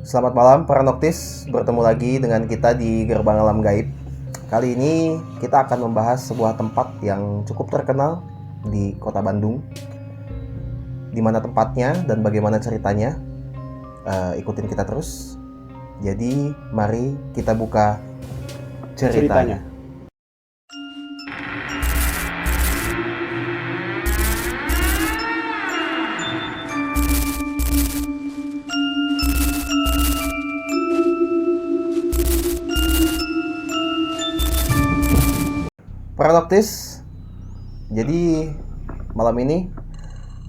Selamat malam para Noktis, bertemu lagi dengan kita di Gerbang Alam Gaib. Kali ini kita akan membahas sebuah tempat yang cukup terkenal di kota Bandung. Di mana tempatnya dan bagaimana ceritanya, ikutin kita terus. Jadi mari kita buka ceritanya. Para Noktis, jadi malam ini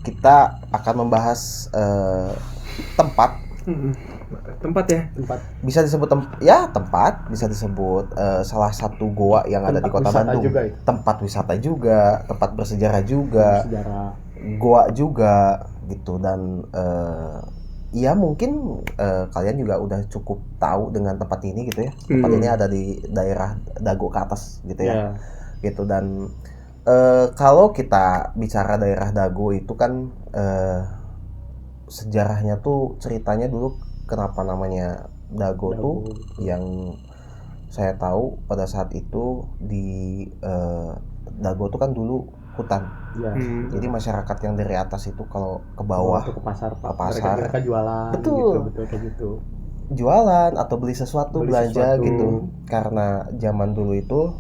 kita akan membahas tempat bisa disebut tempat bisa disebut salah satu goa yang ada di kota Bandung juga, tempat wisata juga, tempat bersejarah juga, goa juga gitu. Dan ya mungkin kalian juga udah cukup tahu dengan tempat ini gitu ya. Tempat ini ada di daerah Dago ke atas gitu ya. Gitu. Dan kalau kita bicara daerah Dago itu kan sejarahnya tuh, ceritanya dulu kenapa namanya Dago tuh, yang saya tahu pada saat itu di Dago tuh kan dulu hutan. Jadi masyarakat yang dari atas itu kalau ke bawah ke pasar, mereka jualan. Betul kayak gitu. Jualan atau beli sesuatu, belanja gitu. Karena zaman dulu itu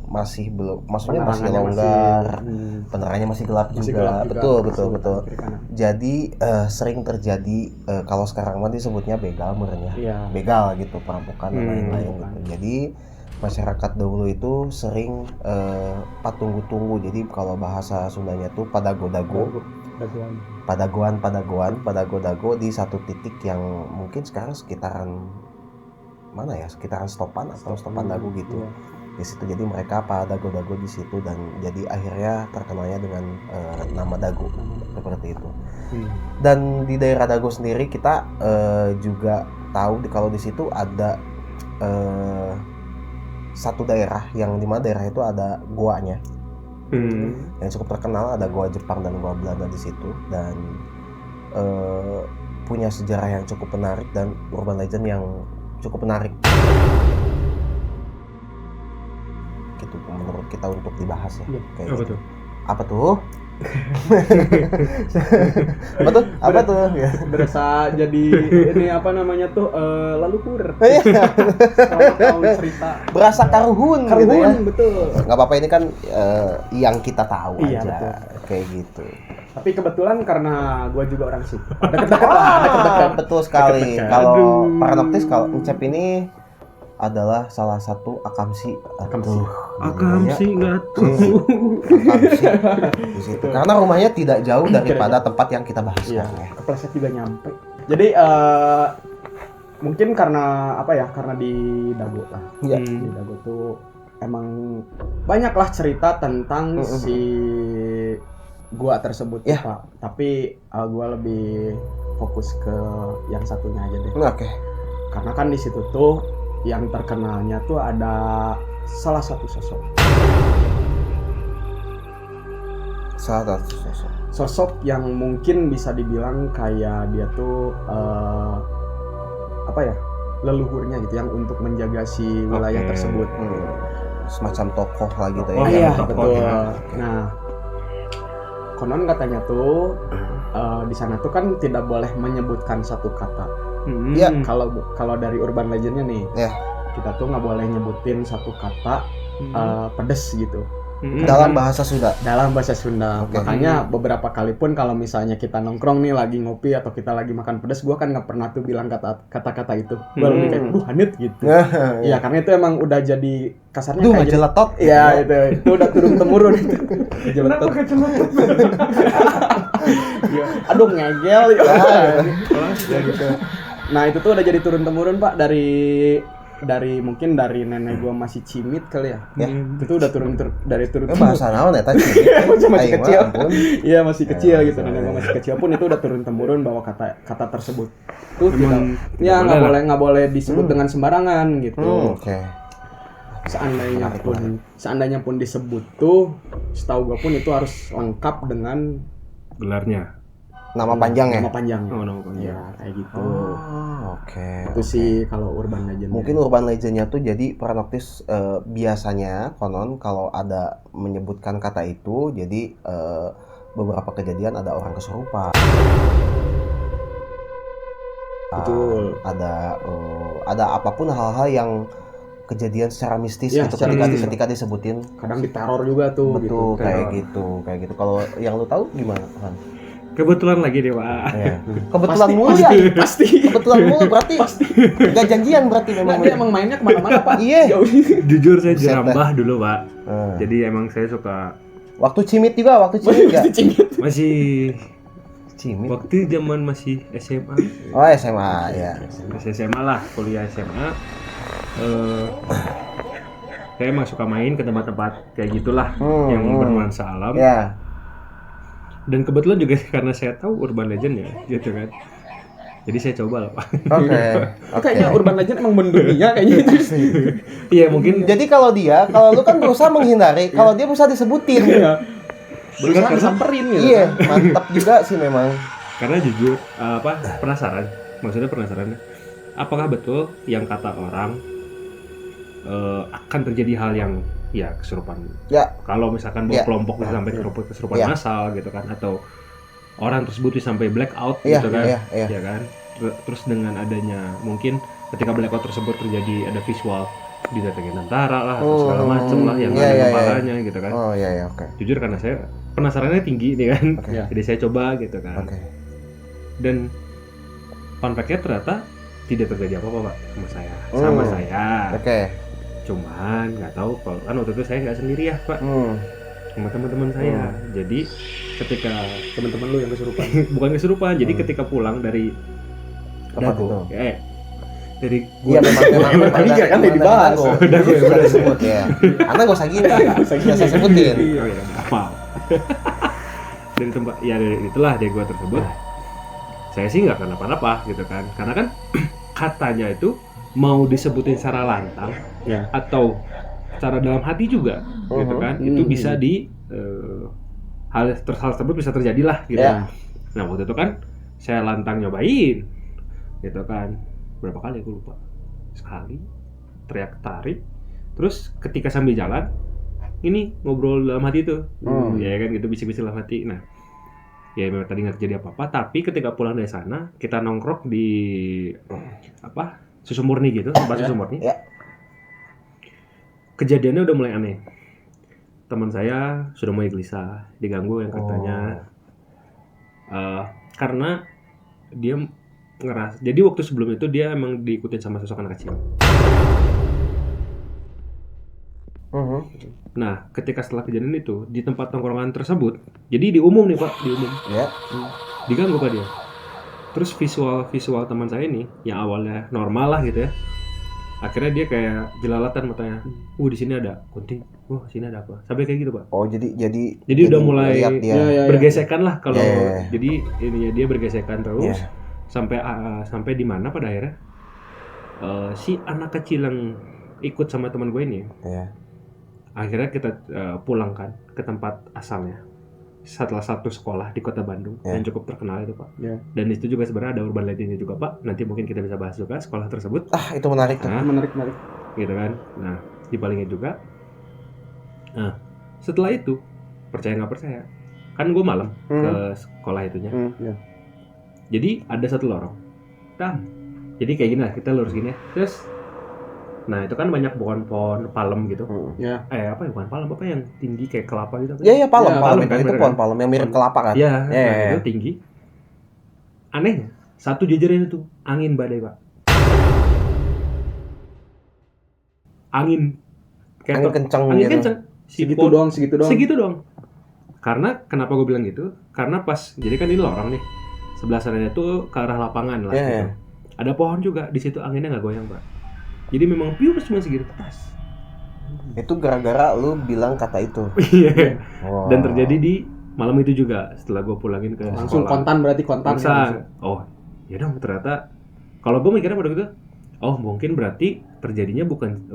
masih belum, maksudnya masih longgar, penerangannya masih gelap juga. Betul. Jadi sering terjadi kalau sekarang mah disebutnya begal merenya. Begal gitu, perampokan dan lain-lain gitu. Jadi masyarakat dahulu itu sering patunggu-tunggu. Jadi kalau bahasa Sundanya tuh padago-dago, padago-dago di satu titik yang mungkin sekarang sekitaran mana ya, sekitaran stopan dago gitu. Di situ jadi mereka padago-dago di situ, dan jadi akhirnya terkenalnya dengan nama Dago seperti itu. Dan di daerah Dago sendiri kita juga tahu kalau di situ ada satu daerah yang dimana daerah itu ada goanya. Yang cukup terkenal, ada goa Jepang dan goa Belanda di situ, dan punya sejarah yang cukup menarik dan urban legend yang cukup menarik gitu menurut kita untuk dibahas ya. Kayak Apa gitu. tuh? Apa tuh? Apa tuh? Berasa jadi ini apa namanya tuh leluhur. Selama tahun cerita. Berasa karuhun gitu ya. Betul. Nggak apa-apa, ini kan yang kita tahu aja. Betul. Kayak gitu. Tapi kebetulan karena gue juga orang situ. Dekat-dekat. Betul sekali. Kalau para Noktis, kalau Encep ini adalah salah satu akamsi. Akamsi nggak tuh. Akamsi di situ. Karena rumahnya tidak jauh daripada tempat yang kita bahas sekarang ya. Kepleset juga nyampe. Jadi mungkin karena apa ya? Karena di Dago lah. Iya. Di Dago tuh emang banyaklah cerita tentang si gua tersebut ya, Pak. Tapi gua lebih fokus ke yang satunya aja deh. Oke. Karena kan di situ tuh yang terkenalnya tuh ada salah satu sosok. Sosok yang mungkin bisa dibilang kayak dia tuh apa ya? Leluhurnya gitu, yang untuk menjaga si wilayah tersebut. Semacam tokoh lah gitu ya. Iya, betul. Nah, konon katanya tuh di sana tuh kan tidak boleh menyebutkan satu kata. Iya. Kalau dari urban legendnya nih, kita tuh nggak boleh nyebutin satu kata pedes gitu. Dalam bahasa Sunda. Okay. Makanya beberapa kali pun kalau misalnya kita nongkrong nih lagi ngopi atau kita lagi makan pedes, gue kan nggak pernah tuh bilang kata-kata itu. Gue lebih kayak hanit gitu. Iya, karena itu emang udah jadi kasarnya kayak jeletot. Iya, itu udah turun temurun. Kenapa keceletot? Aduh, ngegel ya gitu. Nah, itu tuh udah jadi turun temurun, Pak, dari mungkin dari nenek gua masih cimit kali ya. Itu tuh udah turun bahasa naon eta cimit. Masih kecil. Iya, masih kecil gitu. Nenek gua masih kecil pun itu udah turun temurun bahwa kata tersebut tuh nggak boleh disebut dengan sembarangan gitu. Oke. Seandainya pun disebut tuh, setahu gua pun itu harus lengkap dengan Gelarnya. Nama panjangnya. Nama panjangnya. Oh, nama panjang. Ya, kayak gitu. Oke. Itu sih kalau urban legend. Mungkin urban legendnya tuh jadi Pranoktis biasanya konon kalau ada menyebutkan kata itu, jadi beberapa kejadian ada orang kesurupan. Betul. Ada apapun hal-hal yang kejadian secara mistis Ya, gitu secara mistis. ketika disebutin. Kadang diteror juga tuh Betul, gitu. kayak gitu. Kalau yang lu tahu gimana, Han? Kebetulan lagi deh, Pak. Iya. Kebetulan mulu ya. Pasti. Kebetulan mulu berarti. Gak janjian berarti memang. Nah, dia emang mainnya kemana-mana Pak. Iya. Jujur saya Buset, jerambah dulu, Pak. Hmm. Jadi emang saya suka Waktu cimit juga, waktu cimit gak? masih Cimit. waktu zaman masih SMA. Oh, SMA ya. Masih SMA lah, kuliah SMA. Saya emang suka main ke tempat-tempat kayak gitulah yang bernuansa alam. Ya. Dan kebetulan juga karena saya tahu urban legend ya, gitu kan. Jadi saya coba lah, Pak. Oke. Kayaknya urban legend emang mendunia kayaknya itu. Iya, mungkin Jadi kalau lu kan berusaha menghindari, kalau dia berusaha disebutin. Iya. Berusaha disamperin gitu. Iya, mantap juga sih memang. karena jujur penasaran. Maksudnya penasaran. Apakah betul yang kata orang akan terjadi hal yang ya kesurupan? Ya. Kalau misalkan bawa Ya. kelompok bisa sampai kesurupan Ya. massal gitu kan, atau orang tersebut bisa sampai blackout Iya, gitu kan, iya. ya kan. Terus dengan adanya mungkin ketika blackout tersebut terjadi ada visual didatengin tentara lah atau segala macem lah yang Iya, ada iya, kepalanya gitu kan. Oh iya, oke. Jujur karena saya penasarannya tinggi nih kan, Oke. Iya. jadi saya coba gitu kan. Oke. Dan fun fact-nya ternyata tidak terjadi apa-apa Pak sama saya. Oke. Cuman nggak tahu kalau kan waktu itu saya nggak sendiri ya Pak, sama teman-teman saya. Jadi ketika Teman-teman lu yang kesurupan. bukan kesurupan, jadi ketika pulang dari Apa Dago, tuh? dari Iya memang Tadi nggak kan udah dibahas. Udah disebut ya. Karena gak usah gini. Gak saya sebutin. Oh iya, maaf. Dari tempat ya dari itulah dari gua tersebut. Saya sih nggak kenapa-napa gitu kan. Karena kan katanya itu mau disebutin secara lantang Ya. atau secara dalam hati juga gitu kan. Itu bisa di hal tersebut bisa terjadi lah gitu. Ya. Nah, waktu itu kan saya lantang nyobain gitu kan. Berapa kali aku lupa. Sekali teriak tarik. Terus ketika sambil jalan ini ngobrol dalam hati itu. Ya kan gitu bisik-bisik dalam hati. Nah, ya memang tadi nggak terjadi apa-apa, tapi ketika pulang dari sana kita nongkrong di Susu Murni gitu, tempat Susu Murni. Ya. Kejadiannya udah mulai aneh. Teman saya sudah mulai gelisah, diganggu yang katanya karena dia ngeras. Jadi waktu sebelum itu dia emang diikutin sama sosok anak kecil. Nah, ketika setelah kejadian itu di tempat tongkrongan tersebut, jadi diumum nih Pak, diumum. Ya. Diganggu Pak dia. Terus visual teman saya ini yang awalnya normal lah gitu ya. Akhirnya dia kayak jelalatan matanya. Di sini ada kunti. Sini ada apa? Sampai kayak gitu, Pak. Oh, jadi Udah mulai lihat dia. bergesekan lah kalau Yeah. jadi ininya dia bergesekan terus Yeah. sampai di mana pada akhirnya si anak kecil yang ikut sama teman gue ini. Ya. Akhirnya kita pulang kan ke tempat asalnya. Setelah satu sekolah di kota Bandung yang cukup terkenal itu Pak. Dan itu juga sebenarnya ada urban legendnya juga Pak. Nanti mungkin kita bisa bahas juga sekolah tersebut. Itu menarik tuh. Menarik. Gitu kan. Nah, dibalikin juga. Nah, setelah itu percaya nggak percaya, kan gue malam ke sekolah itunya. Ya. Jadi ada satu lorong. Jadi kayak gini lah, kita lurus gini. Terus, nah itu kan banyak pohon-pohon palem gitu. Ya. Bukan palem, apa yang tinggi kayak kelapa gitu? Iya, palem palem itu. kan, Itu bener pohon kan? palem yang mirip kelapa kan? Iya, Iya. nah, itu tinggi. Anehnya, satu jajaran itu angin badai Pak. Angin kenceng angin gitu. kenceng. Segitu doang. Karena kenapa gue bilang gitu? Karena pas jadi kan ini lorong nih. Sebelah sananya tuh ke arah lapangan lah. Iya, Gitu. iya. Ada pohon juga di situ, anginnya nggak goyang Pak. Jadi memang pure cuma segitu tas. Itu gara-gara lu bilang kata itu. Iya. Wow. Dan terjadi di malam itu juga setelah gue pulangin ke Langsung sekolah. kontan berarti kontan. Langsung. Oh, ya dong ternyata. Kalau gue mikirnya pada gitu, oh mungkin berarti terjadinya bukan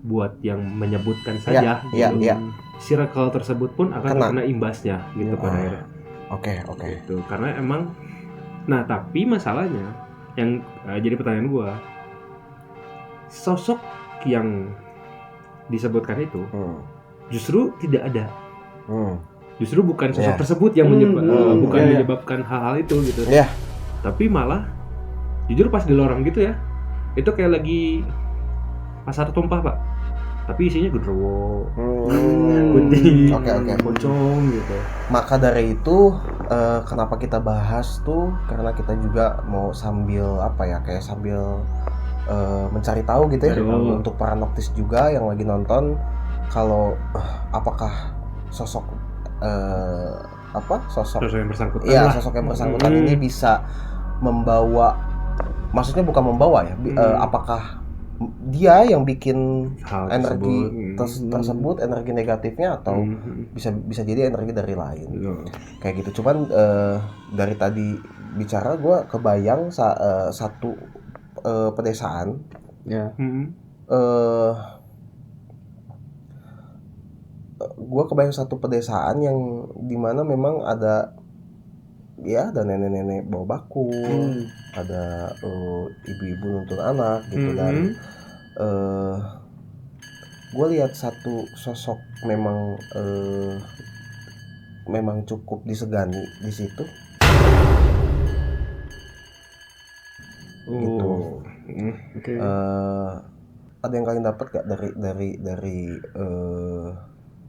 buat yang menyebutkan saja. Iya, gitu. iya. Circle tersebut pun akan Kena. kena imbasnya gitu pada akhirnya. Oke. gitu. Karena emang, nah tapi masalahnya yang jadi pertanyaan gua, sosok yang disebutkan itu justru tidak ada. Justru bukan sosok tersebut yang menyebabkan hal-hal itu gitu. Tapi malah jujur pas di lorong gitu ya, itu kayak lagi pasar tumpah Pak, tapi isinya genderuwo, putih, pocong gitu. Maka dari itu kenapa kita bahas tuh, karena kita juga mau sambil mencari tahu gitu ya, untuk para noktis juga yang lagi nonton, kalau apakah sosok yang bersangkutan sosok yang bersangkutan ini bisa membawa, maksudnya bukan membawa ya, apakah dia yang bikin hal energi tersebut energi negatifnya, atau bisa jadi energi dari lain, kayak gitu. Cuman dari tadi bicara gue kebayang satu pedesaan, gue kebayang satu pedesaan yang dimana memang ada nenek-nenek bawa bakul, ada ibu-ibu nuntun anak gitu, dan gue lihat satu sosok memang cukup disegani di situ. Gitu. Ada yang kalian dapat gak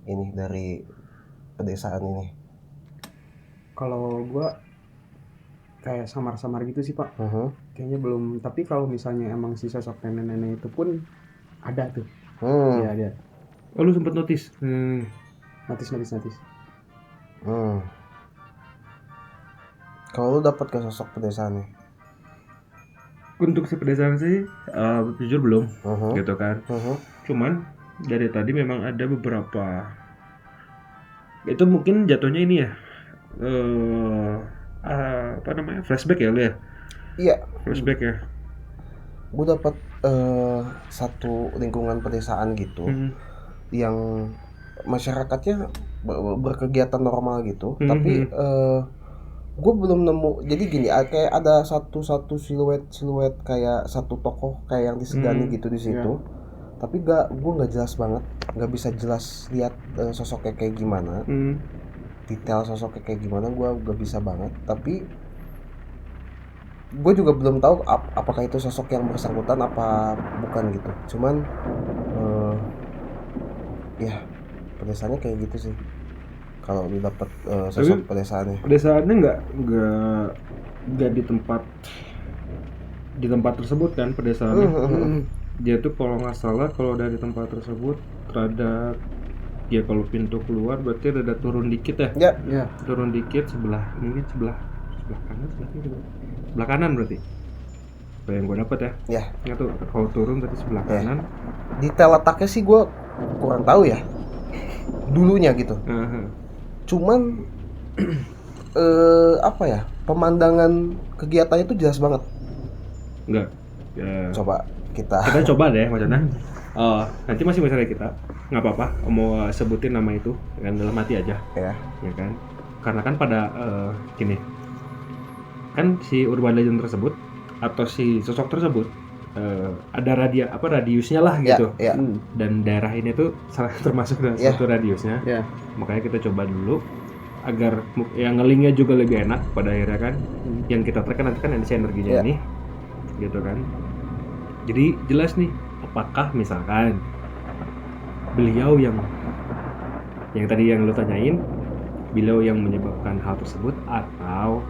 dari pedesaan ini? Kalau gua kayak samar-samar gitu sih Pak. Kayaknya belum. Tapi kalau misalnya emang si sosok nenek-nenek itu pun ada tuh. Iya ada. Oh lu sempet notice? Notice. Kalau lu dapat ke sosok pedesaannya? Untuk si pedesaan sih jujur belum, gitu kan. Cuman dari tadi memang ada beberapa, itu mungkin jatuhnya ini ya, flashback ya lu ya? Iya. Flashback ya. Gue dapat satu lingkungan pedesaan gitu, yang masyarakatnya berkegiatan normal gitu, tapi gue belum nemu. Jadi gini, kayak ada satu siluet kayak satu tokoh kayak yang disegani gitu di situ. Tapi gue nggak jelas banget, nggak bisa jelas lihat sosoknya kayak gimana, detail sosoknya kayak gimana gue nggak bisa banget. Tapi gue juga belum tahu apakah itu sosok yang bersangkutan apa bukan gitu. Cuman ya pedesaannya kayak gitu sih. Kalau lu dapat sosok pedesaannya nggak di tempat tersebut kan pedesaannya. Dia tuh kalau nggak salah kalau dari tempat tersebut rada, ya kalau pintu keluar berarti rada turun dikit ya. Turun dikit sebelah kanan berarti. Apa yang gue dapat ya? Nggak tuh kalau turun berarti sebelah kanan. Detail letaknya sih gue kurang tahu ya. Dulunya gitu. Cuman pemandangan kegiatannya itu jelas banget. Enggak. Coba kita coba deh maksudnya. Nanti masih misalnya kita nggak apa-apa mau sebutin nama itu dengan dalam hati aja. Ya kan? Karena kan pada gini. Kan si urban legend tersebut atau si sosok tersebut ada radiusnya lah gitu. Dan daerah ini tuh termasuk dalam satu radiusnya. Makanya kita coba dulu agar yang ngelingnya juga lebih enak pada akhirnya kan. Yang kita tekan nanti kan ada energinya ini gitu kan. Jadi jelas nih, apakah misalkan beliau yang tadi yang lo tanyain, beliau yang menyebabkan hal tersebut, atau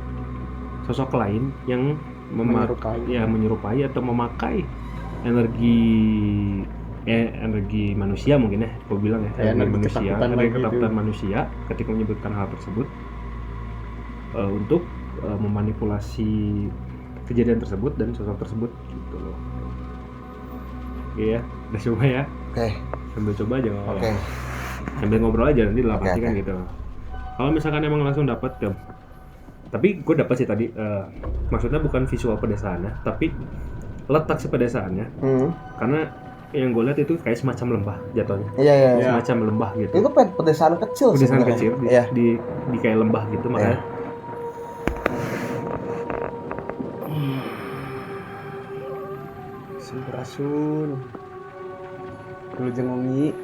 sosok lain yang menyerupai atau memakai energi manusia mungkin ya, gue bilang ya, energi ketakutan manusia ketika menyebutkan hal tersebut untuk memanipulasi kejadian tersebut dan sosok tersebut gitu loh. Oke ya, udah coba ya. Sambil coba aja sambil ngobrol aja nanti kan gitu. Kalau misalkan emang langsung dapat tapi gue dapat sih tadi, maksudnya bukan visual pedesaannya, tapi letak si pedesaannya. Karena yang gue lihat itu kayak semacam lembah jatuhnya. Semacam lembah gitu. Itu pedesaan kecil di kayak lembah gitu, makanya Sampurasun. Dulu jengongi.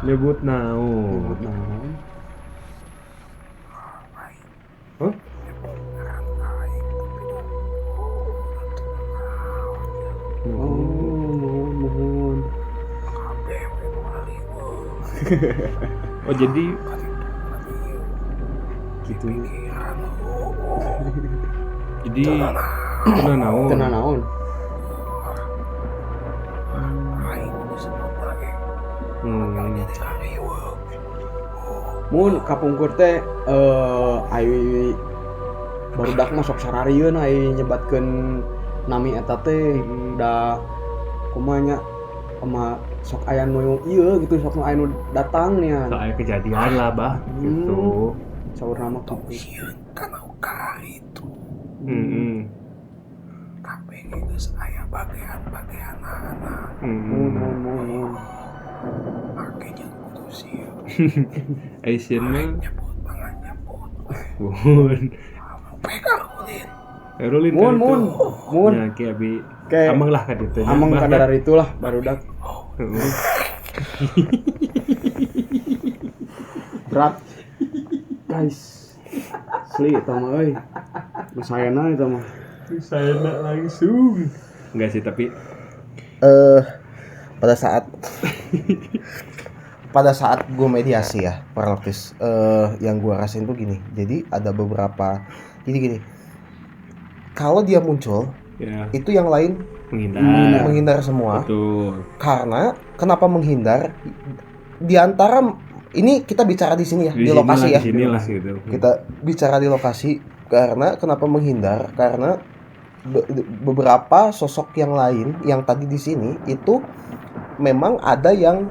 Nyebut naon? Nyebut naon? Hah? Mohon. Oh jadi Gitu. jadi kena naon? Tenan naon? Mun kapungkur teh ai barudak mah sok sararieun ai nyebatkeun nami eta teh da kumaha nya ama sok aya nu ieu gitu sok nu aya nu datang nya. Soal kejadian lah bah gitu. Saur nama kitu. Kabeh geus aya bagean-bageanana. Mun. Makanya kudu sieu. Asian mah Nyebut banget nyebut. Bun. Pegang ulin. Erulin Mun. Ya ki abi Kayak ameng lah ka ditu. amang kadar itulah barudak Heeh. berat. Guys. Asli eta mah euy. Masayana eta mah. Saya nak langsung. Enggak sih tapi pada saat gue mediasi ya Paraloktis, yang gue rasain tuh gini. Jadi ada beberapa gini. Kalau dia muncul, ya itu yang lain menghindar semua. Betul. Karena kenapa menghindar? Di antara ini kita bicara di sini ya, di lokasi ya. Di sinilah gitu. Kita bicara di lokasi karena kenapa menghindar? Karena beberapa sosok yang lain yang tadi di sini itu memang ada yang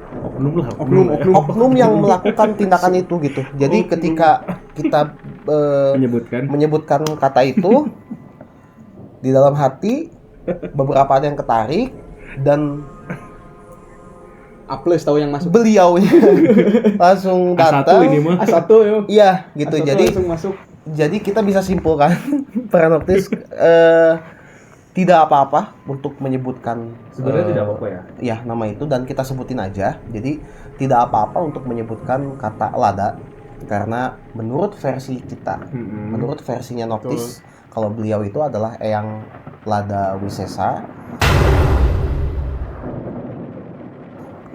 oknum yang melakukan tindakan itu gitu. Jadi ketika kita menyebutkan kata itu di dalam hati beberapa ada yang ketarik dan Aples tahu yang masuk. beliau langsung A1 datang. ini mah. A1 yo. Iya gitu. A1 Jadi langsung masuk. Jadi kita bisa simpulkan Paraloktis tidak apa-apa untuk menyebutkan Sebenarnya tidak apa-apa ya. Ya nama itu dan kita sebutin aja. Jadi tidak apa-apa untuk menyebutkan kata lada karena menurut versi kita, menurut versinya Noctis, kalau beliau itu adalah Eyang Lada Wisesa.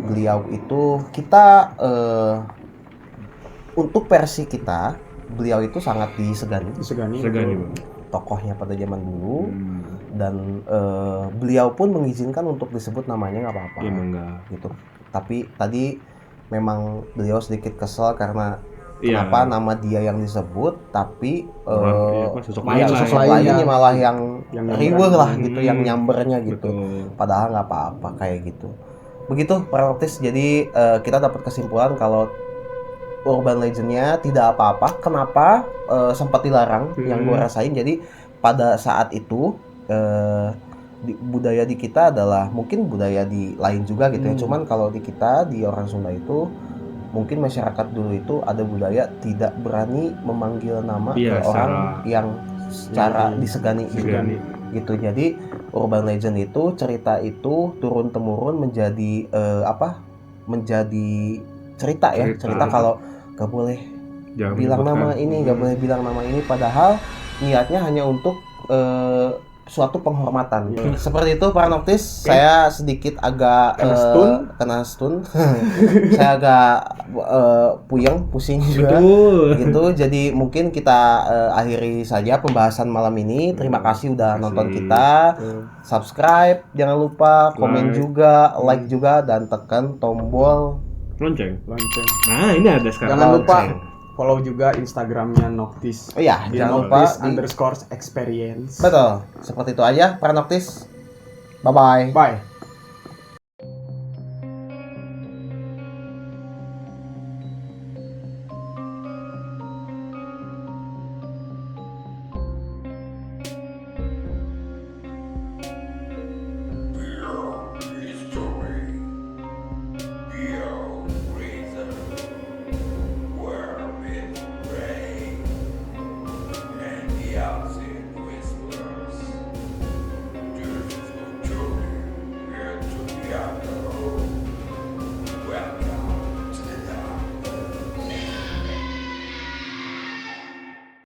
Beliau itu kita untuk versi kita, beliau itu sangat disegani. Bang. Tokohnya pada zaman dulu dan beliau pun mengizinkan untuk disebut namanya nggak apa-apa. Iya enggak. Gitu. Tapi tadi memang beliau sedikit kesel karena kenapa nama dia yang disebut tapi sosok lainnya malah yang riweuh lah gitu, yang nyambernya gitu. Betul. Padahal nggak apa-apa kayak gitu. Begitu Paraloktis. Jadi kita dapat kesimpulan kalau urban legendnya tidak apa-apa. Kenapa sempat dilarang? Yang gue rasain. Jadi pada saat itu budaya di kita adalah mungkin budaya di lain juga gitu ya. Cuman kalau di kita di orang Sunda itu mungkin masyarakat dulu itu ada budaya tidak berani memanggil nama ke orang yang secara disegani gitu. Jadi urban legend itu cerita itu turun temurun menjadi menjadi cerita ya. Cerita kalau gak boleh bilang nama ini, gak boleh bilang nama ini, padahal niatnya hanya untuk suatu penghormatan. Seperti itu Paraloktis. Saya sedikit agak kena stun. Saya agak pusing juga. Gitu. Jadi mungkin kita akhiri saja pembahasan malam ini. Terima kasih udah nonton kita. Subscribe, jangan lupa komen juga, like juga, dan tekan tombol lonceng. Nah, ini ada sekarang. Jangan lupa follow juga Instagramnya Noctis. Oh iya, jangan lupa _experience. Betul, seperti itu aja Paraloktis. Bye-bye. Bye.